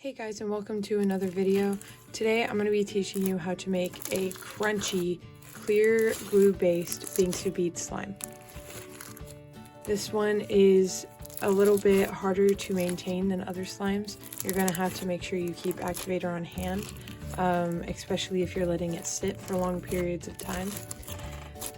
Hey guys, and welcome to another video. Today I'm going to be teaching you how to make a crunchy clear glue based bingsu bead slime. This one is a little bit harder to maintain than other slimes. You're going to have to make sure you keep activator on hand, especially if you're letting it sit for long periods of time.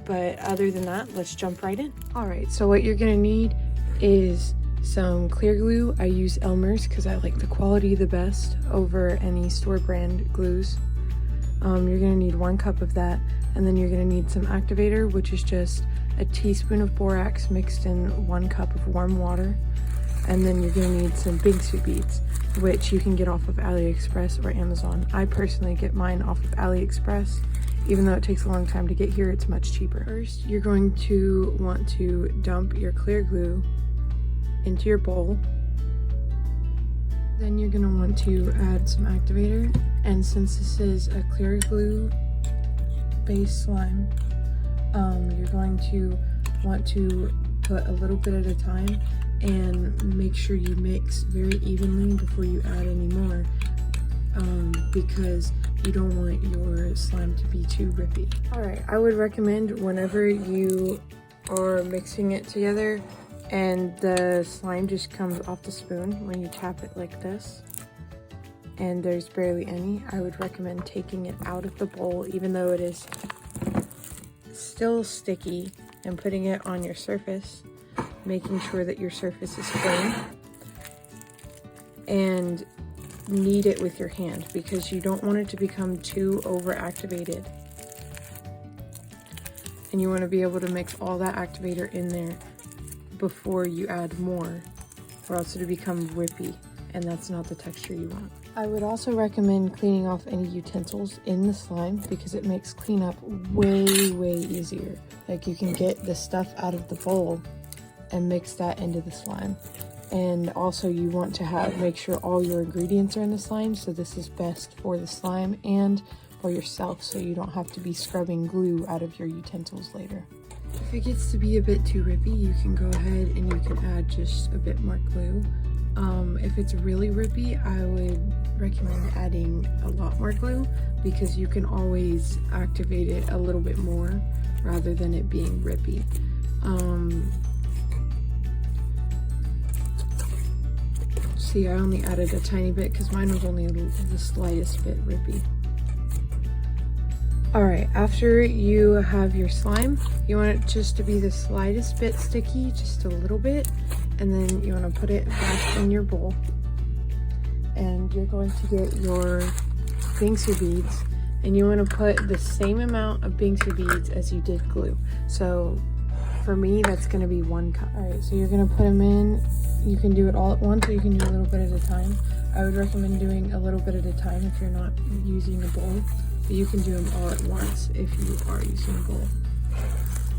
But other than that, let's jump right in. Alright, so what you're going to need is some clear glue. I use Elmer's because I like the quality the best over any store brand glues. You're going to need 1 cup of that, and then you're going to need some activator, which is just a teaspoon of borax mixed in 1 cup of warm water. And then you're going to need some bingsu beads, which you can get off of AliExpress or Amazon. I personally get mine off of AliExpress. Even though it takes a long time to get here, it's much cheaper. First, you're going to want to dump your clear glue into your bowl. Then you're going to want to add some activator, and since this is a clear glue based slime, you're going to want to put a little bit at a time and make sure you mix very evenly before you add any more, because you don't want your slime to be too rippy. Alright, I would recommend whenever you are mixing it together and the slime just comes off the spoon when you tap it like this and there's barely any, I would recommend taking it out of the bowl, even though it is still sticky, and putting it on your surface, making sure that your surface is clean, and knead it with your hand because you don't want it to become too overactivated, and you want to be able to mix all that activator in there before you add more, or else it'll become whippy, and that's not the texture you want. I would also recommend cleaning off any utensils in the slime because it makes cleanup way easier. Like, you can get the stuff out of the bowl and mix that into the slime. And also you want to make sure all your ingredients are in the slime, so this is best for the slime and for yourself, so you don't have to be scrubbing glue out of your utensils later. If it gets to be a bit too rippy, you can go ahead and you can add just a bit more glue. If it's really rippy, I would recommend adding a lot more glue because you can always activate it a little bit more rather than it being rippy. See, I only added a tiny bit because mine was only the slightest bit rippy. Alright, after you have your slime, you want it just to be the slightest bit sticky, just a little bit, and then you want to put it back in your bowl. And you're going to get your bingsu beads, and you want to put the same amount of bingsu beads as you did glue. So for me, that's going to be 1 cup. Alright, so you're going to put them in. You can do it all at once, or you can do a little bit at a time. I would recommend doing a little bit at a time if you're not using a bowl. But you can do them all at once if you are using a bowl.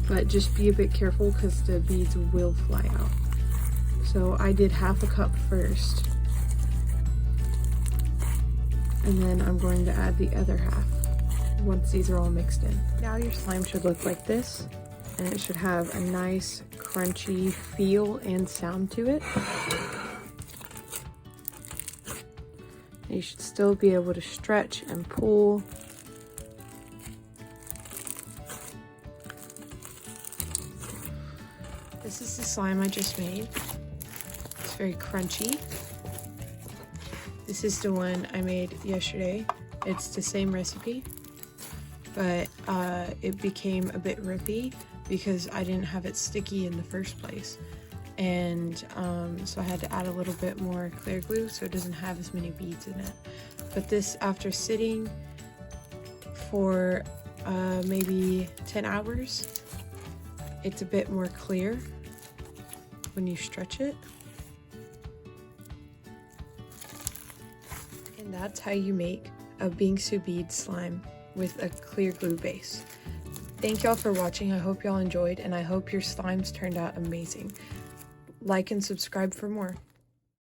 But just be a bit careful because the beads will fly out. So I did half a cup first, and then I'm going to add the other half once these are all mixed in. Now your slime should look like this, and it should have a nice crunchy feel and sound to it. You should still be able to stretch and pull. This is the slime I just made. It's very crunchy. This is the one I made yesterday. It's the same recipe, but it became a bit rippy because I didn't have it sticky in the first place. And so I had to add a little bit more clear glue so it doesn't have as many beads in it. But this, after sitting for maybe 10 hours, it's a bit more clear when you stretch it. And that's how you make a bingsu bead slime with a clear glue base. Thank y'all for watching. I hope y'all enjoyed, and I hope your slimes turned out amazing. Like and subscribe for more.